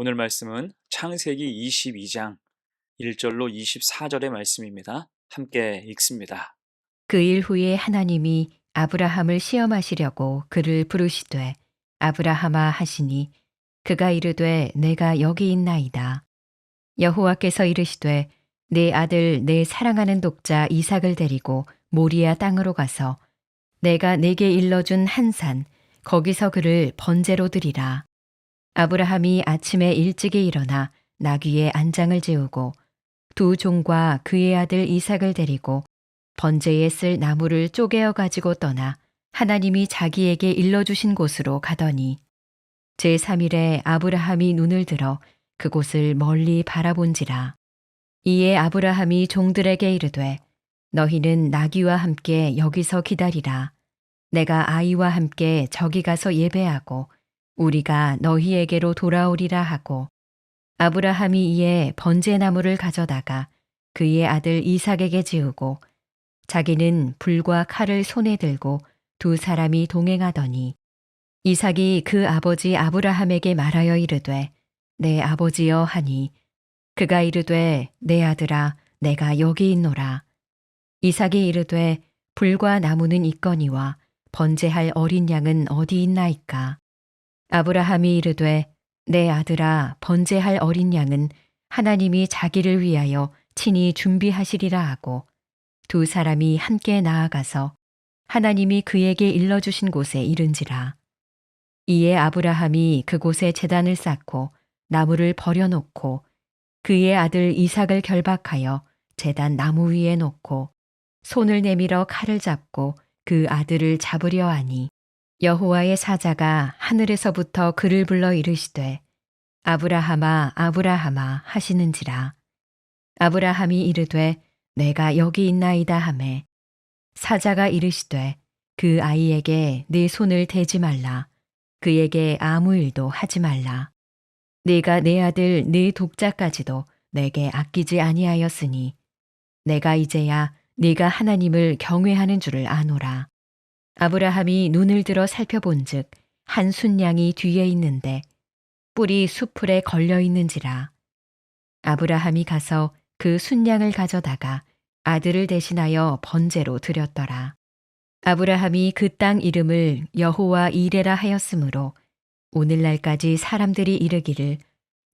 오늘 말씀은 창세기 22장 1절로 24절의 말씀입니다. 함께 읽습니다. 그 일 후에 하나님이 아브라함을 시험하시려고 그를 부르시되 아브라함아 하시니 그가 이르되 내가 여기 있나이다. 여호와께서 이르시되 내 아들 내 사랑하는 독자 이삭을 데리고 모리아 땅으로 가서 내가 내게 일러준 한 산 거기서 그를 번제로 드리라. 아브라함이 아침에 일찍이 일어나 나귀의 안장을 재우고 두 종과 그의 아들 이삭을 데리고 번제에 쓸 나무를 쪼개어 가지고 떠나 하나님이 자기에게 일러주신 곳으로 가더니 제3일에 아브라함이 눈을 들어 그곳을 멀리 바라본지라. 이에 아브라함이 종들에게 이르되 너희는 나귀와 함께 여기서 기다리라. 내가 아이와 함께 저기 가서 예배하고 우리가 너희에게로 돌아오리라 하고 아브라함이 이에 번제나무를 가져다가 그의 아들 이삭에게 지우고 자기는 불과 칼을 손에 들고 두 사람이 동행하더니 이삭이 그 아버지 아브라함에게 말하여 이르되 내 아버지여 하니 그가 이르되 내 아들아 내가 여기 있노라. 이삭이 이르되 불과 나무는 있거니와 번제할 어린 양은 어디 있나이까. 아브라함이 이르되 내 아들아 번제할 어린 양은 하나님이 자기를 위하여 친히 준비하시리라 하고 두 사람이 함께 나아가서 하나님이 그에게 일러주신 곳에 이른지라. 이에 아브라함이 그곳에 제단을 쌓고 나무를 버려놓고 그의 아들 이삭을 결박하여 제단 나무 위에 놓고 손을 내밀어 칼을 잡고 그 아들을 잡으려 하니 여호와의 사자가 하늘에서부터 그를 불러 이르시되 아브라함아 아브라함아 하시는지라. 아브라함이 이르되 내가 여기 있나이다 하매 사자가 이르시되 그 아이에게 네 손을 대지 말라. 그에게 아무 일도 하지 말라. 네가 내 아들 네 독자까지도 내게 아끼지 아니하였으니 내가 이제야 네가 하나님을 경외하는 줄을 아노라. 아브라함이 눈을 들어 살펴본즉 한 순양이 뒤에 있는데 뿔이 수풀에 걸려 있는지라. 아브라함이 가서 그 순양을 가져다가 아들을 대신하여 번제로 드렸더라. 아브라함이 그 땅 이름을 여호와 이레라 하였으므로 오늘날까지 사람들이 이르기를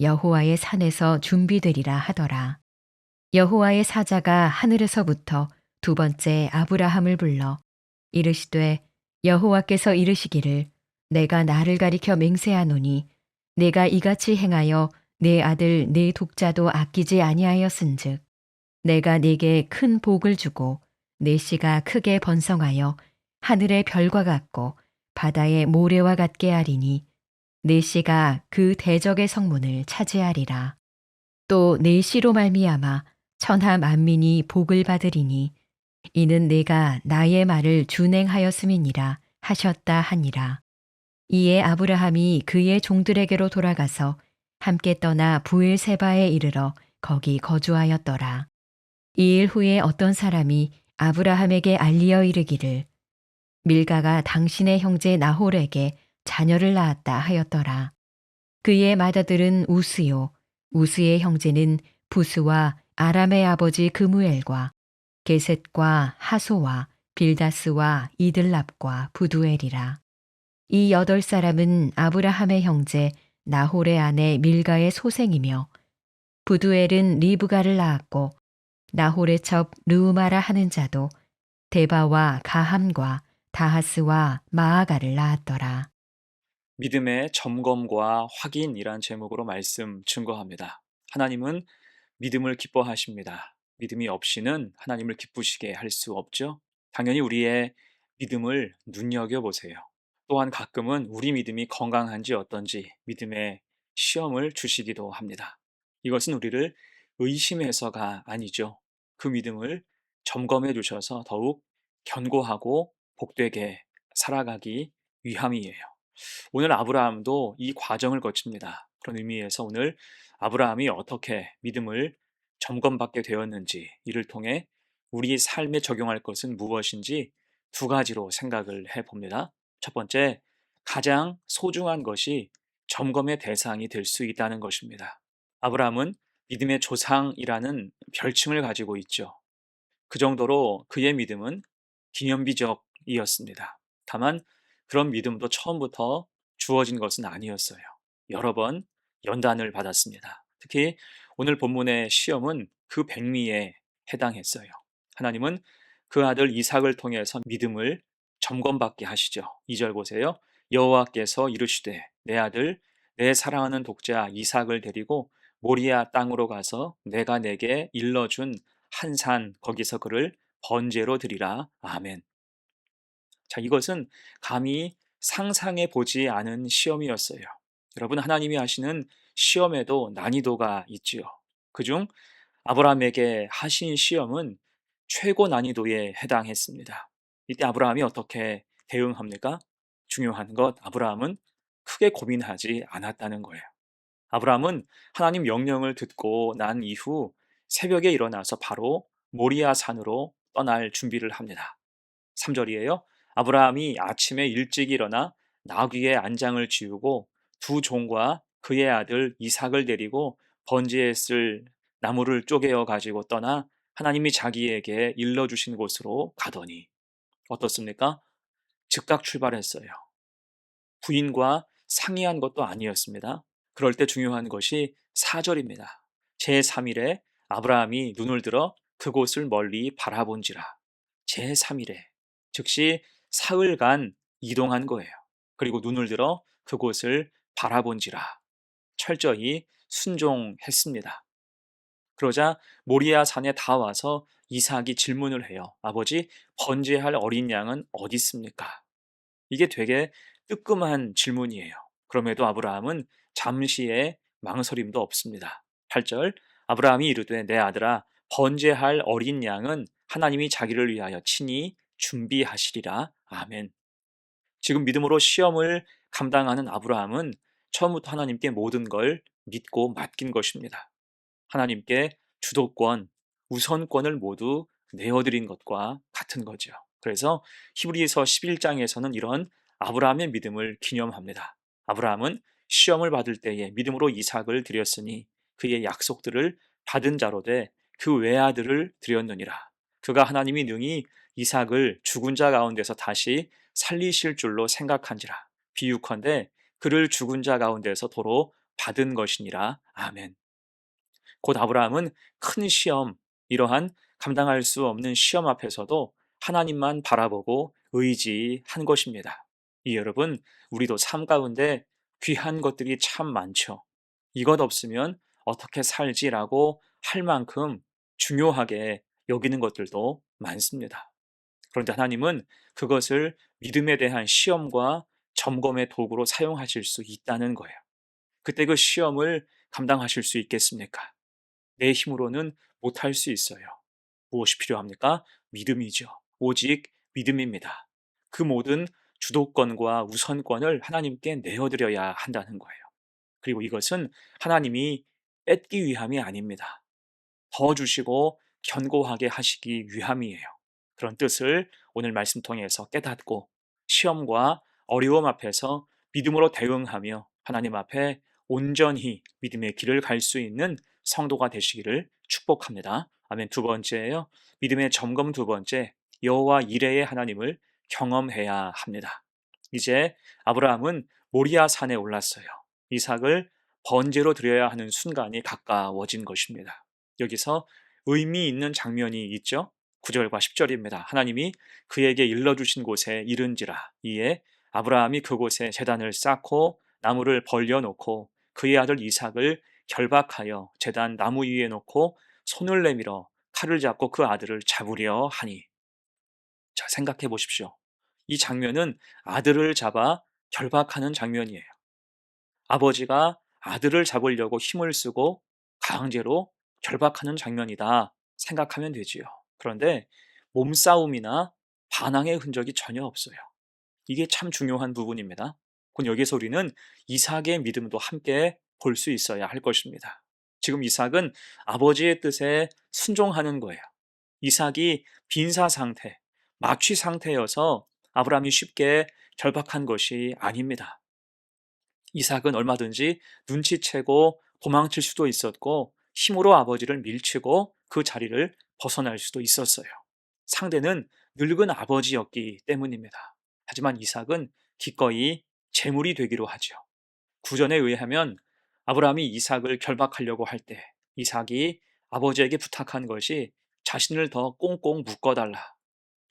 여호와의 산에서 준비되리라 하더라. 여호와의 사자가 하늘에서부터 두 번째 아브라함을 불러 이르시되 여호와께서 이르시기를 내가 나를 가리켜 맹세하노니 내가 이같이 행하여 내 아들 내 독자도 아끼지 아니하였은즉 내가 네게 큰 복을 주고 내 씨가 크게 번성하여 하늘의 별과 같고 바다의 모래와 같게 하리니 내 씨가 그 대적의 성문을 차지하리라. 또 내 씨로 말미암아 천하 만민이 복을 받으리니 이는 내가 나의 말을 준행하였음이니라 하셨다 하니라. 이에 아브라함이 그의 종들에게로 돌아가서 함께 떠나 부엘세바에 이르러 거기 거주하였더라. 이 일 후에 어떤 사람이 아브라함에게 알리어 이르기를 밀가가 당신의 형제 나홀에게 자녀를 낳았다 하였더라. 그의 맏아들은 우스요 우스의 형제는 부스와 아람의 아버지 그무엘과 게셋과 하소와 빌다스와 이들랍과 부두엘이라. 이 8사람은 아브라함의 형제 나홀의 아내 밀가의 소생이며 부두엘은 리브가를 낳았고 나홀의 첩 르우마라 하는 자도 데바와 가함과 다하스와 마아가를 낳았더라. 믿음의 점검과 확인이란 제목으로 말씀 증거합니다. 하나님은 믿음을 기뻐하십니다. 믿음이 없이는 하나님을 기쁘시게 할 수 없죠. 당연히 우리의 믿음을 눈여겨보세요. 또한 가끔은 우리 믿음이 건강한지 어떤지 믿음의 시험을 주시기도 합니다. 이것은 우리를 의심해서가 아니죠. 그 믿음을 점검해 주셔서 더욱 견고하고 복되게 살아가기 위함이에요. 오늘 아브라함도 이 과정을 거칩니다. 그런 의미에서 오늘 아브라함이 어떻게 믿음을 점검받게 되었는지, 이를 통해 우리 삶에 적용할 것은 무엇인지 두 가지로 생각을 해 봅니다. 첫 번째, 가장 소중한 것이 점검의 대상이 될 수 있다는 것입니다. 아브라함은 믿음의 조상이라는 별칭을 가지고 있죠. 그 정도로 그의 믿음은 기념비적이었습니다. 다만 그런 믿음도 처음부터 주어진 것은 아니었어요. 여러 번 연단을 받았습니다. 특히 오늘 본문의 시험은 그 백미에 해당했어요. 하나님은 그 아들 이삭을 통해서 믿음을 점검받게 하시죠. 2절 보세요. 여호와께서 이르시되 내 아들 내 사랑하는 독자 이삭을 데리고 모리아 땅으로 가서 내가 내게 일러준 한 산 거기서 그를 번제로 드리라. 아멘. 자, 이것은 감히 상상해 보지 않은 시험이었어요. 여러분, 하나님이 하시는 시험에도 난이도가 있지요. 그중 아브라함에게 하신 시험은 최고 난이도에 해당했습니다. 이때 아브라함이 어떻게 대응합니까? 중요한 것, 아브라함은 크게 고민하지 않았다는 거예요. 아브라함은 하나님 명령을 듣고 난 이후 새벽에 일어나서 바로 모리아 산으로 떠날 준비를 합니다. 3절이에요. 아브라함이 아침에 일찍 일어나 나귀의 안장을 지우고 두 종과 그의 아들 이삭을 데리고 번제에 쓸 나무를 쪼개어 가지고 떠나 하나님이 자기에게 일러주신 곳으로 가더니 어떻습니까? 즉각 출발했어요. 부인과 상의한 것도 아니었습니다. 그럴 때 중요한 것이 4절입니다. 제3일에 아브라함이 눈을 들어 그곳을 멀리 바라본지라. 제3일에 즉시 사흘간 이동한 거예요. 그리고 눈을 들어 그곳을 바라본지라. 철저히 순종했습니다. 그러자 모리아 산에 다 와서 이삭이 질문을 해요. 아버지, 번제할 어린 양은 어디 있습니까? 이게 되게 뜨끔한 질문이에요. 그럼에도 아브라함은 잠시의 망설임도 없습니다. 8절 아브라함이 이르되 내 아들아 번제할 어린 양은 하나님이 자기를 위하여 친히 준비하시리라. 아멘. 지금 믿음으로 시험을 감당하는 아브라함은 처음부터 하나님께 모든 걸 믿고 맡긴 것입니다. 하나님께 주도권, 우선권을 모두 내어드린 것과 같은 거죠. 그래서 히브리서 11장에서는 이런 아브라함의 믿음을 기념합니다. 아브라함은 시험을 받을 때에 믿음으로 이삭을 드렸으니 그의 약속들을 받은 자로 돼 그 외아들을 드렸느니라. 그가 하나님이 능히 이삭을 죽은 자 가운데서 다시 살리실 줄로 생각한지라. 비유컨대 그를 죽은 자 가운데서 도로 받은 것이니라. 아멘. 곧 아브라함은 큰 시험, 이러한 감당할 수 없는 시험 앞에서도 하나님만 바라보고 의지한 것입니다. 여러분, 우리도 삶 가운데 귀한 것들이 참 많죠. 이것 없으면 어떻게 살지라고 할 만큼 중요하게 여기는 것들도 많습니다. 그런데 하나님은 그것을 믿음에 대한 시험과 점검의 도구로 사용하실 수 있다는 거예요. 그때 그 시험을 감당하실 수 있겠습니까? 내 힘으로는 못할 수 있어요. 무엇이 필요합니까? 믿음이죠. 오직 믿음입니다. 그 모든 주도권과 우선권을 하나님께 내어드려야 한다는 거예요. 그리고 이것은 하나님이 뺏기 위함이 아닙니다. 더 주시고 견고하게 하시기 위함이에요. 그런 뜻을 오늘 말씀 통해서 깨닫고 시험과 어려움 앞에서 믿음으로 대응하며 하나님 앞에 온전히 믿음의 길을 갈 수 있는 성도가 되시기를 축복합니다. 아멘. 두 번째예요. 믿음의 점검 두 번째, 여호와 이레의 하나님을 경험해야 합니다. 이제 아브라함은 모리아 산에 올랐어요. 이삭을 번제로 드려야 하는 순간이 가까워진 것입니다. 여기서 의미 있는 장면이 있죠. 9절과 10절입니다. 하나님이 그에게 일러주신 곳에 이른지라. 이에 아브라함이 그곳에 제단을 쌓고 나무를 벌려놓고 그의 아들 이삭을 결박하여 제단 나무 위에 놓고 손을 내밀어 칼을 잡고 그 아들을 잡으려 하니. 자, 생각해 보십시오. 이 장면은 아들을 잡아 결박하는 장면이에요. 아버지가 아들을 잡으려고 힘을 쓰고 강제로 결박하는 장면이다 생각하면 되지요. 그런데 몸싸움이나 반항의 흔적이 전혀 없어요. 이게 참 중요한 부분입니다. 곧 여기서 우리는 이삭의 믿음도 함께 볼 수 있어야 할 것입니다. 지금 이삭은 아버지의 뜻에 순종하는 거예요. 이삭이 빈사 상태, 마취 상태여서 아브라함이 쉽게 결박한 것이 아닙니다. 이삭은 얼마든지 눈치채고 도망칠 수도 있었고 힘으로 아버지를 밀치고 그 자리를 벗어날 수도 있었어요. 상대는 늙은 아버지였기 때문입니다. 하지만 이삭은 기꺼이 제물이 되기로 하죠. 구전에 의하면 아브라함이 이삭을 결박하려고 할 때 이삭이 아버지에게 부탁한 것이 자신을 더 꽁꽁 묶어달라.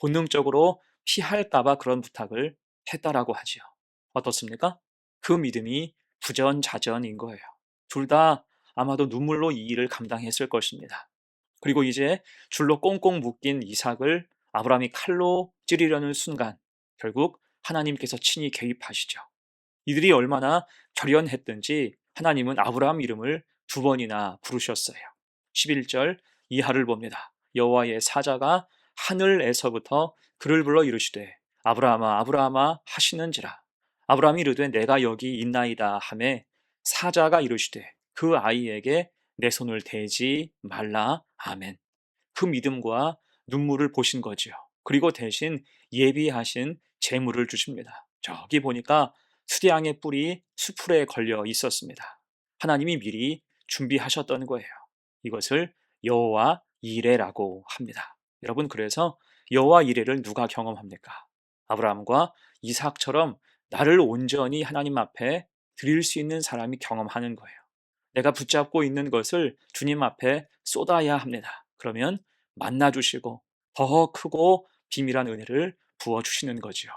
본능적으로 피할까봐 그런 부탁을 했다라고 하지요. 어떻습니까? 그 믿음이 부전자전인 거예요. 둘 다 아마도 눈물로 이 일을 감당했을 것입니다. 그리고 이제 줄로 꽁꽁 묶인 이삭을 아브라함이 칼로 찌르려는 순간 결국 하나님께서 친히 개입하시죠. 이들이 얼마나 결연했든지 하나님은 아브라함 이름을 두 번이나 부르셨어요. 11절 이하를 봅니다. 여호와의 사자가 하늘에서부터 그를 불러 이르시되 아브라함아 아브라함아 하시는지라. 아브라함이 이르되 내가 여기 있나이다 하매 사자가 이르시되 그 아이에게 내 손을 대지 말라. 아멘. 그 믿음과 눈물을 보신 거지요. 그리고 대신 예비하신 재물을 주십니다. 저기 보니까 수량의 뿔이 수풀에 걸려 있었습니다. 하나님이 미리 준비하셨던 거예요. 이것을 여호와 이레라고 합니다. 여러분, 그래서 여호와 이레를 누가 경험합니까? 아브라함과 이삭처럼 나를 온전히 하나님 앞에 드릴 수 있는 사람이 경험하는 거예요. 내가 붙잡고 있는 것을 주님 앞에 쏟아야 합니다. 그러면 만나주시고 더 크고 비밀한 은혜를 부어주시는 거지요.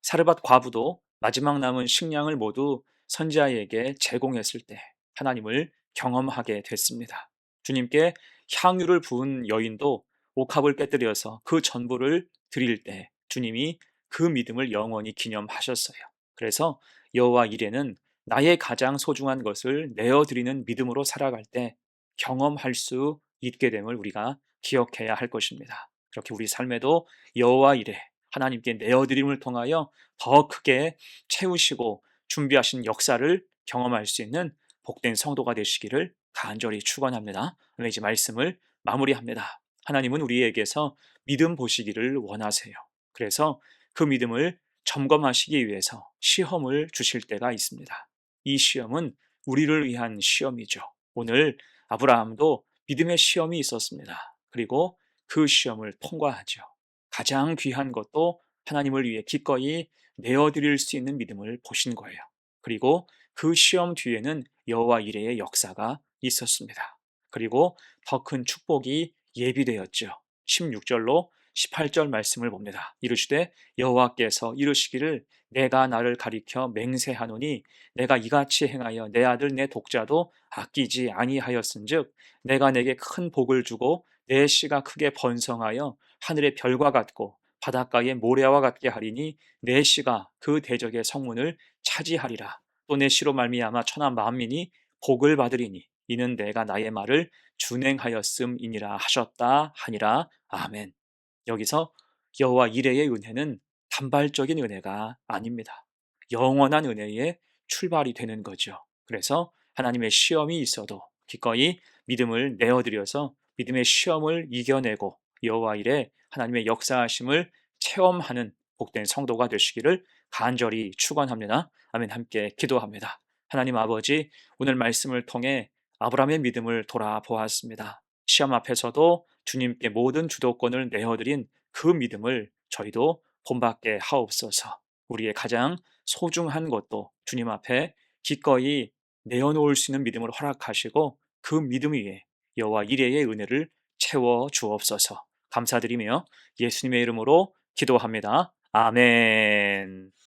사르밧 과부도 마지막 남은 식량을 모두 선지자에게 제공했을 때 하나님을 경험하게 됐습니다. 주님께 향유를 부은 여인도 옥합을 깨뜨려서 그 전부를 드릴 때 주님이 그 믿음을 영원히 기념하셨어요. 그래서 여호와 이레는 나의 가장 소중한 것을 내어드리는 믿음으로 살아갈 때 경험할 수 있게 됨을 우리가 기억해야 할 것입니다. 그렇게 우리 삶에도 여호와 이레 하나님께 내어드림을 통하여 더 크게 채우시고 준비하신 역사를 경험할 수 있는 복된 성도가 되시기를 간절히 축원합니다. 오늘 이제 말씀을 마무리합니다. 하나님은 우리에게서 믿음 보시기를 원하세요. 그래서 그 믿음을 점검하시기 위해서 시험을 주실 때가 있습니다. 이 시험은 우리를 위한 시험이죠. 오늘 아브라함도 믿음의 시험이 있었습니다. 그리고 그 시험을 통과하죠. 가장 귀한 것도 하나님을 위해 기꺼이 내어드릴 수 있는 믿음을 보신 거예요. 그리고 그 시험 뒤에는 여호와 이레의 역사가 있었습니다. 그리고 더 큰 축복이 예비되었죠. 16절로 18절 말씀을 봅니다. 이르시되 여호와께서 이르시기를 내가 나를 가리켜 맹세하노니 내가 이같이 행하여 내 아들 내 독자도 아끼지 아니하였은즉 내가 내게 큰 복을 주고 내 씨가 크게 번성하여 하늘의 별과 같고 바닷가의 모래와 같게 하리니 내 씨가 그 대적의 성문을 차지하리라. 또 내 씨로 말미암아 천하 만민이 복을 받으리니 이는 내가 나의 말을 준행하였음이니라 하셨다 하니라. 아멘. 여기서 여호와 이레의 은혜는 단발적인 은혜가 아닙니다. 영원한 은혜의 출발이 되는 거죠. 그래서 하나님의 시험이 있어도 기꺼이 믿음을 내어드려서 믿음의 시험을 이겨내고 여호와 이레 하나님의 역사하심을 체험하는 복된 성도가 되시기를 간절히 축원합니다. 아멘. 함께 기도합니다. 하나님 아버지, 오늘 말씀을 통해 아브라함의 믿음을 돌아보았습니다. 시험 앞에서도 주님께 모든 주도권을 내어드린 그 믿음을 저희도 본받게 하옵소서. 우리의 가장 소중한 것도 주님 앞에 기꺼이 내어놓을 수 있는 믿음을 허락하시고 그 믿음 위에 여호와 이레의 은혜를 채워 주옵소서. 감사드리며 예수님의 이름으로 기도합니다. 아멘.